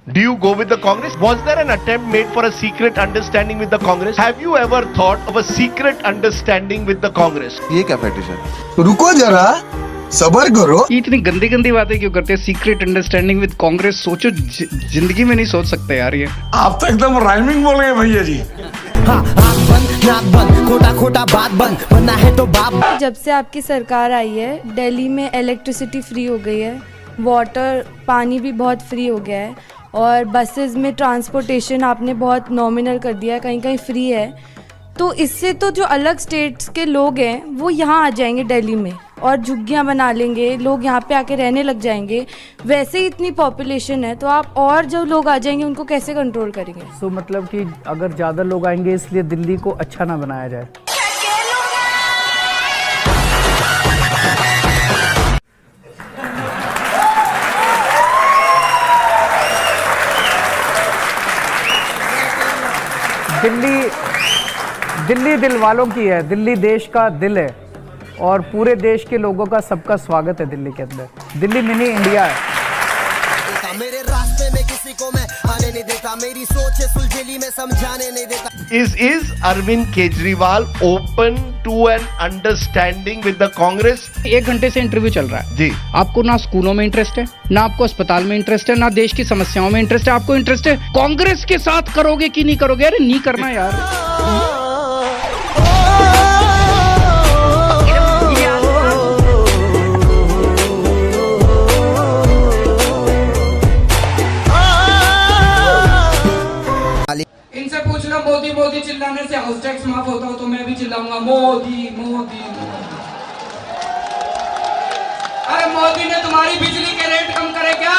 Do you go with the Congress? Was there an attempt made for a secret understanding with the Congress? Have you ever thought of a secret understanding with the Congress? ये क्या fetish है? रुको जरा, सबर करो। ये इतनी गंदी गंदी बातें क्यों करते हैं? सीक्रेट अंडरस्टैंडिंग विद कांग्रेस सोचो, जिंदगी में नहीं सोच सकते यार ये। आप तो एकदम राइमिंग बोल गए भैया जी। हाँ, आँख बंद, नाक बंद, खोटा खोटा बात बंद, बनना है तो बाप। जब से आपकी सरकार आई है, दिल्ली में इलेक्ट्रिसिटी फ्री हो गई है, वाटर पानी भी बहुत फ्री हो गया है, और बसेस में ट्रांसपोर्टेशन आपने बहुत नॉमिनल कर दिया है, कहीं कहीं फ्री है। तो इससे तो जो अलग स्टेट्स के लोग हैं वो यहाँ आ जाएंगे दिल्ली में और झुग्गियाँ बना लेंगे, लोग यहाँ पे आके रहने लग जाएंगे। वैसे ही इतनी पॉपुलेशन है, तो आप और जो लोग आ जाएंगे उनको कैसे कंट्रोल करेंगे? तो मतलब कि अगर ज़्यादा लोग आएंगे इसलिए दिल्ली को अच्छा ना बनाया जाए। दिल्ली दिल वालों की है, दिल्ली देश का दिल है और पूरे देश के लोगों का सबका स्वागत है दिल्ली के अंदर। दिल्ली मिनी इंडिया है। मेरे रास्ते में किसी को मैं आने नहीं देता, मेरी सोच है सुलझेली में समझाने नहीं देता। Is Arvind Kejriwal open to an understanding with the Congress? 1 घंटे से इंटरव्यू चल रहा है जी। आपको ना स्कूलों में इंटरेस्ट है, ना आपको अस्पताल में इंटरेस्ट है, ना देश की समस्याओं में इंटरेस्ट है। आपको इंटरेस्ट है कांग्रेस के साथ करोगे कि नहीं करोगे? अरे नहीं करना यार। इनसे पूछ लो, मोदी मोदी चिल्लाने से हाउस टैक्स माफ होता हो तो मैं भी चिल्लाऊंगा मोदी मोदी। अरे मोदी ने तुम्हारी बिजली के रेट कम करे क्या?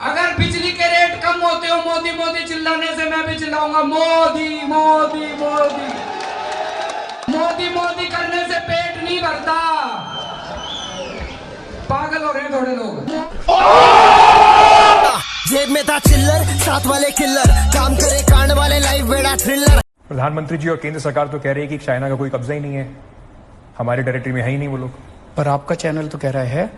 अगर बिजली के रेट कम होते हो मोदी मोदी चिल्लाने से मैं भी चिल्लाऊंगा मोदी मोदी मोदी। मोदी मोदी करने से पेट नहीं भरता, पागल हो रहे हैं थोड़े लोग। जेब में था चिल्लर, साथ वाले किल्लर, काम करे कांड वाले, लाइव बेड़ा थ्रिलर। प्रधानमंत्री जी और केंद्र सरकार तो कह रही है कि चाइना का कोई कब्जा ही नहीं है, हमारी टेरिटरी में है ही नहीं वो लोग। पर आपका चैनल तो कह रहा है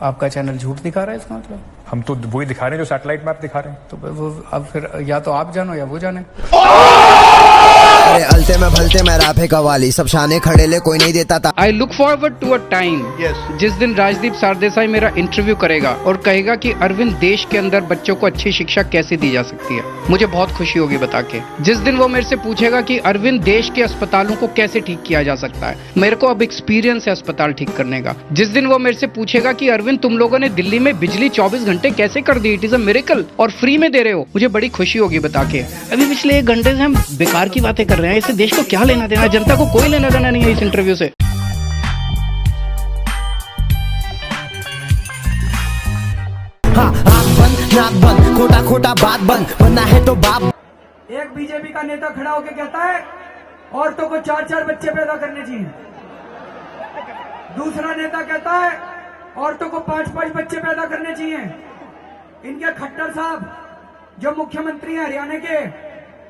आपका चैनल झूठ दिखा रहा है। इसका मतलब हम तो वही दिखा रहे हैं जो सैटेलाइट मैप दिखा रहे हैं। तो वो अब फिर या तो आप जानो या वो जाने। अरे अलते में भलते में राफे कवाली, सब शाने खड़े ले कोई नहीं देता था। I look forward to a time जिस दिन राजदीप सरदेसाई मेरा इंटरव्यू करेगा और कहेगा कि अरविंद देश के अंदर बच्चों को अच्छी शिक्षा कैसे दी जा सकती है। मुझे बहुत खुशी होगी बता के। जिस दिन वो मेरे से पूछेगा कि अरविंद देश के अस्पतालों को कैसे ठीक किया जा सकता है, मेरे को अब एक्सपीरियंस है अस्पताल ठीक करने का। जिस दिन वो मेरे से पूछेगा कि अरविंद तुम लोगों ने दिल्ली में बिजली 24 घंटे कैसे कर दी, इट इज अ मिरेकल, और फ्री में दे रहे हो, मुझे बड़ी खुशी होगी बता के। अभी पिछले 1 घंटे से हम बेकार की बातें कर रहे हैं, इससे देश को क्या लेना देना? जनता को कोई लेना देना नहीं है इस इंटरव्यू से। हाँ, आँख बंद, नाक बंद, खोटा खोटा बात बंद, बनना है तो बाप। एक बीजेपी का नेता खड़ा होकर कहता है औरतों को 4-4 बच्चे पैदा करने चाहिए। दूसरा नेता कहता है औरतों को 5-5 बच्चे पैदा करने चाहिए। इनके खट्टर साहब जो मुख्यमंत्री हैं हरियाणा के,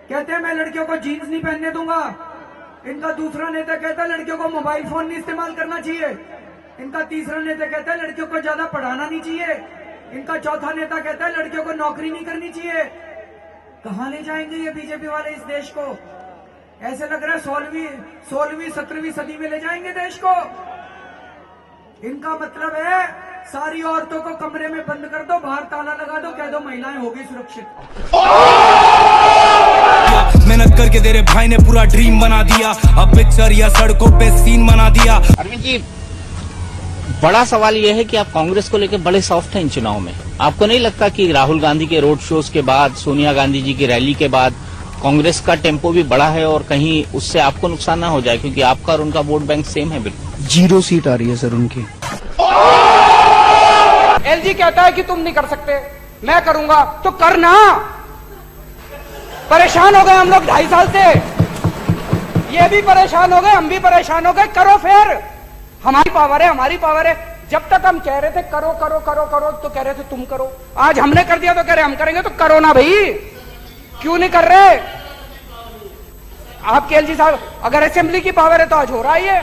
कहते हैं मैं लड़कियों को जीन्स नहीं पहनने दूंगा। इनका दूसरा नेता कहता है लड़कियों को मोबाइल फोन नहीं इस्तेमाल करना चाहिए। इनका तीसरा नेता कहता है लड़कियों को ज्यादा पढ़ाना नहीं चाहिए। इनका चौथा नेता कहता है लड़कियों को नौकरी नहीं करनी चाहिए। कहां ले जाएंगे ये बीजेपी वाले इस देश को? ऐसे लग रहा है 16वीं 17वीं सदी में ले जाएंगे देश को। इनका मतलब है सारी औरतों को कमरे में बंद कर दो, बाहर ताला लगा दो, कह दो महिलाएं होगी सुरक्षित। मेहनत करके तेरे भाई ने पूरा ड्रीम बना दिया, अब पिक्चर या सड़कों पे सीन बना दिया। अरविंद जी, बड़ा सवाल यह है कि आप कांग्रेस को लेकर बड़े सॉफ्ट हैं इन चुनाव में। आपको नहीं लगता कि राहुल गांधी के रोड शोज के बाद, सोनिया गांधी जी की रैली के बाद कांग्रेस का टेम्पो भी बड़ा है और कहीं उससे आपको नुकसान ना हो जाए, क्योंकि आपका और उनका वोट बैंक सेम है? बिल्कुल 0 सीट आ रही है सर उनकी। एलजी कहता है कि तुम नहीं कर सकते, मैं करूंगा, तो करना। परेशान हो गए हम लोग 2.5 साल से, ये भी परेशान हो गए, हम भी परेशान हो गए। करो फिर, हमारी पावर है, हमारी पावर है। जब तक हम कह रहे थे करो करो करो करो तो कह रहे थे तुम करो, आज हमने कर दिया तो कह रहे हम करेंगे, तो करो ना भाई, क्यों नहीं कर रहे? आपके एलजी साहब, अगर असेंबली की पावर है तो आज हो रहा ही है।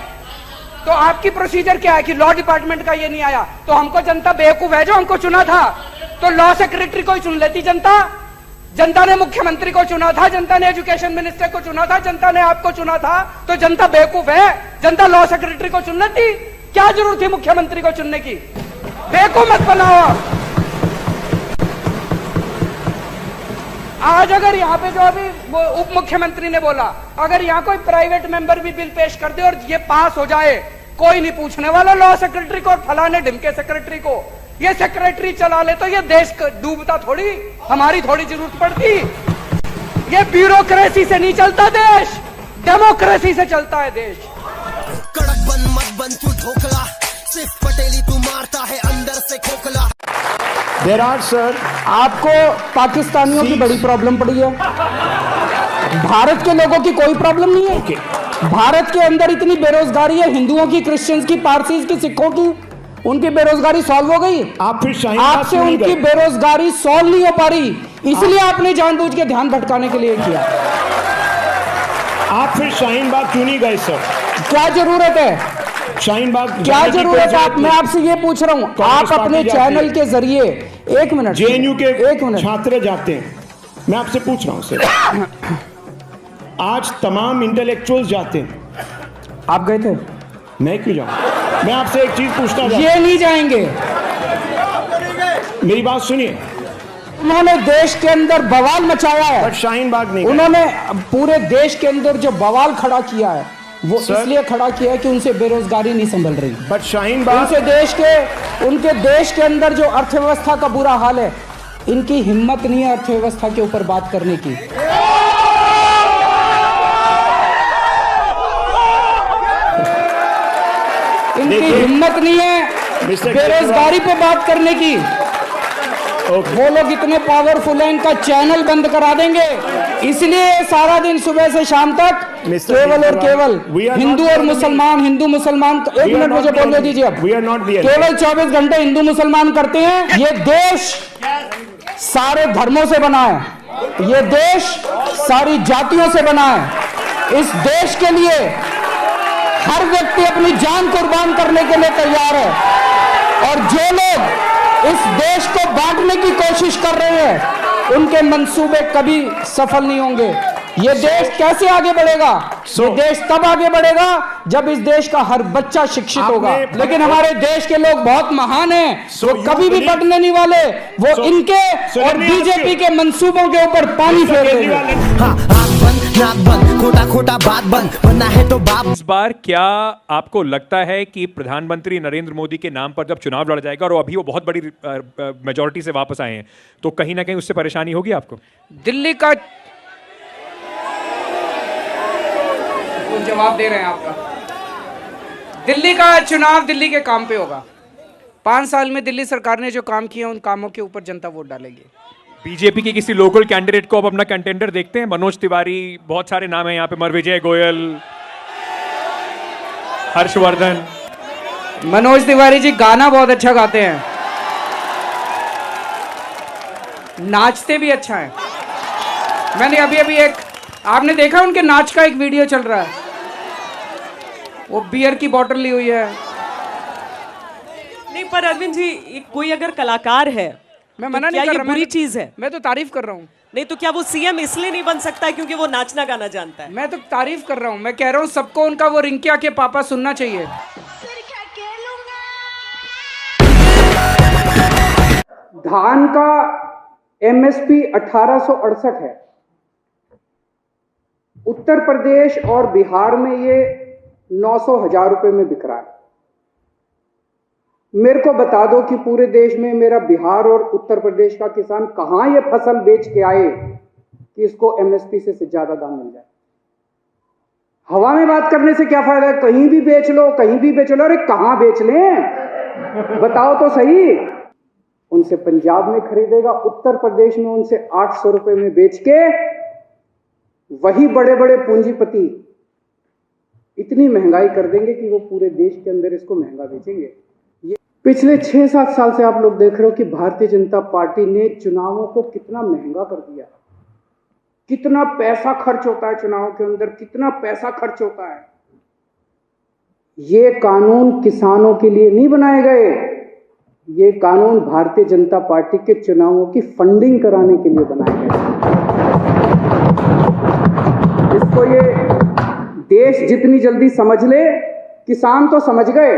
तो आपकी प्रोसीजर क्या है कि लॉ डिपार्टमेंट का ये नहीं आया, तो हमको जनता बेवकूफ है जो हमको चुना था? तो लॉ सेक्रेटरी को ही चुन लेती जनता। जनता ने मुख्यमंत्री को चुना था, जनता ने एजुकेशन मिनिस्टर को चुना था, जनता ने आपको चुना था, तो जनता बेवकूफ है? जनता लॉ सेक्रेटरी को चुन लेती? क्या जरूरत थी मुख्यमंत्री को चुनने की? बेवकूफ मत बनाओ आप। आज अगर यहाँ पे जो अभी उप मुख्यमंत्री ने बोला, अगर यहाँ कोई प्राइवेट मेंबर भी बिल पेश कर दे और ये पास हो जाए, कोई नहीं पूछने वाला लॉ सेक्रेटरी को और फलाने ढिमके सेक्रेटरी को। ये सेक्रेटरी चला ले तो ये देश डूबता थोड़ी, हमारी थोड़ी जरूरत पड़ती। ये ब्यूरोक्रेसी से नहीं चलता देश, डेमोक्रेसी से चलता है देश। कड़क बन मत बन तू ढोकला, सिर्फ पटेली तू मारता है अंदर से खोखला। देयर आर सर, आपको पाकिस्तानियों की बड़ी प्रॉब्लम पड़ी है, भारत के लोगों की कोई प्रॉब्लम नहीं है। भारत के अंदर इतनी बेरोजगारी है, हिंदुओं की, क्रिश्चियंस की, पारसीज की, सिखों की, उनकी बेरोजगारी सॉल्व हो गई। आपसे उनकी बेरोजगारी सॉल्व नहीं हो पा रही, इसलिए आपने जानबूझ के ध्यान भटकाने के लिए किया। आप फिर शाहीन बाग क्यों नहीं गए सर? क्या जरूरत है? शाहीन बाग क्या जरूरत है? मैं आपसे ये पूछ रहा हूं, आप अपने चैनल के जरिए, एक मिनट, जेएनयू के एक मिनट, छात्र जाते हैं, मैं आपसे पूछ रहा हूं सर। आज तमाम इंटेलेक्चुअल्स जाते हैं, आप गए थे? मैं क्यों जाऊं? मैं आपसे एक चीज पूछना चाहता हूं। ये नहीं जाएंगे। मेरी बात सुनिए, उन्होंने देश के अंदर बवाल मचाया है, बट शाहीन बाग नहीं। उन्होंने पूरे देश के अंदर जो बवाल खड़ा किया है, वो इसलिए खड़ा किया है कि उनसे बेरोजगारी नहीं संभल रही। बट शाहीन बाग, उनके देश के अंदर जो अर्थव्यवस्था का बुरा हाल है, इनकी हिम्मत नहीं है अर्थव्यवस्था के ऊपर बात करने की। इनकी हिम्मत नहीं है बेरोजगारी पे बात करने की। वो लोग इतने पावरफुल हैं, इनका चैनल बंद करा देंगे। इसलिए सारा दिन सुबह से शाम तक केवल और केवल हिंदू और मुसलमान, हिंदू मुसलमान। एक मिनट मुझे बोलने दीजिए। अब केवल 24 घंटे हिंदू मुसलमान करते हैं। ये देश सारे धर्मों से बना है, ये देश सारी जातियों से बना है। इस देश के लिए हर व्यक्ति अपनी जान कुर्बान करने के लिए तैयार है, और जो लोग इस देश को बांटने की कोशिश कर रहे हैं, उनके मंसूबे कभी सफल नहीं होंगे। ये देश कैसे आगे बढ़ेगा? ये देश तब आगे बढ़ेगा जब इस देश का हर बच्चा शिक्षित होगा। लेकिन हमारे देश के लोग बहुत महान हैं, वो कभी भी बढ़ने नहीं वाले। वो इनके और बीजेपी के मंसूबों के ऊपर पानी फेर देंगे। नाक बंद, खोटा खोटा बात बंद, बनना है तो बाप। इस बार क्या आपको लगता है कि प्रधानमंत्री नरेंद्र मोदी के नाम पर जब चुनाव लड़ा जाएगा, और अभी वो बहुत बड़ी मेजोरिटी से वापस आए हैं, तो कहीं ना कहीं उससे परेशानी होगी आपको? दिल्ली का जवाब दे रहे हैं आपका। दिल्ली का चुनाव दिल्ली के काम पे होगा। 5 साल में दिल्ली सरकार ने जो काम किया, उन कामों के ऊपर जनता वोट डालेगी। बीजेपी के किसी लोकल कैंडिडेट को अब अपना कंटेंडर देखते हैं? मनोज तिवारी, बहुत सारे नाम हैं यहाँ पे, विजय गोयल, हर्षवर्धन। मनोज तिवारी जी गाना बहुत अच्छा गाते हैं, नाचते भी अच्छा है। मैंने अभी एक, आपने देखा उनके नाच का एक वीडियो चल रहा है, वो बियर की बोतल ली हुई है। नहीं, पर अरविंद जी, कोई अगर कलाकार है, मैं मना तो नहीं कर ये रहा, बुरी चीज है? मैं तो तारीफ कर रहा हूँ। नहीं तो क्या वो सीएम इसलिए नहीं बन सकता है क्योंकि वो नाचना गाना जानता है? मैं तो तारीफ कर रहा हूँ। मैं कह रहा हूँ सबको उनका वो रिंकिया के पापा सुनना चाहिए। धान का एमएसपी 1868 है। उत्तर प्रदेश और बिहार में ये 900,000 रुपए में बिक रहा है। मेरे को बता दो कि पूरे देश में मेरा बिहार और उत्तर प्रदेश का किसान कहां ये फसल बेच के आए कि इसको एमएसपी से ज्यादा दाम मिल जाए। हवा में बात करने से क्या फायदा है? कहीं भी बेच लो, कहीं भी बेच लो। अरे कहां बेच लें, बताओ तो सही। उनसे पंजाब में खरीदेगा, उत्तर प्रदेश में उनसे 800 रुपए में बेच के वही बड़े बड़े पूंजीपति इतनी महंगाई कर देंगे कि वो पूरे देश के अंदर इसको महंगा बेचेंगे। पिछले 6-7 साल से आप लोग देख रहे हो कि भारतीय जनता पार्टी ने चुनावों को कितना महंगा कर दिया। कितना पैसा खर्च होता है चुनाव के अंदर, कितना पैसा खर्च होता है। ये कानून किसानों के लिए नहीं बनाए गए, ये कानून भारतीय जनता पार्टी के चुनावों की फंडिंग कराने के लिए बनाए गए। इसको ये देश जितनी जल्दी समझ ले, किसान तो समझ गए,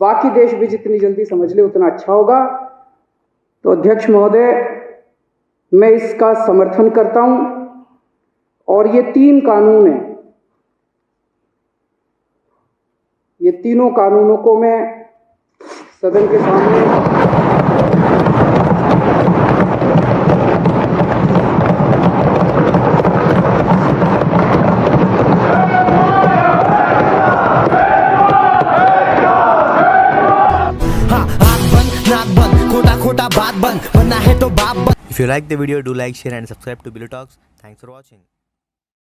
बाकी देश भी जितनी जल्दी समझ ले उतना अच्छा होगा। तो अध्यक्ष महोदय, मैं इसका समर्थन करता हूं और ये 3 कानून हैं, ये तीनों कानूनों को मैं सदन के सामने खोटा बात बंद बनना है तो बाप बंद। If you like the video, do like, share and subscribe to Billy Talks. Thanks for watching.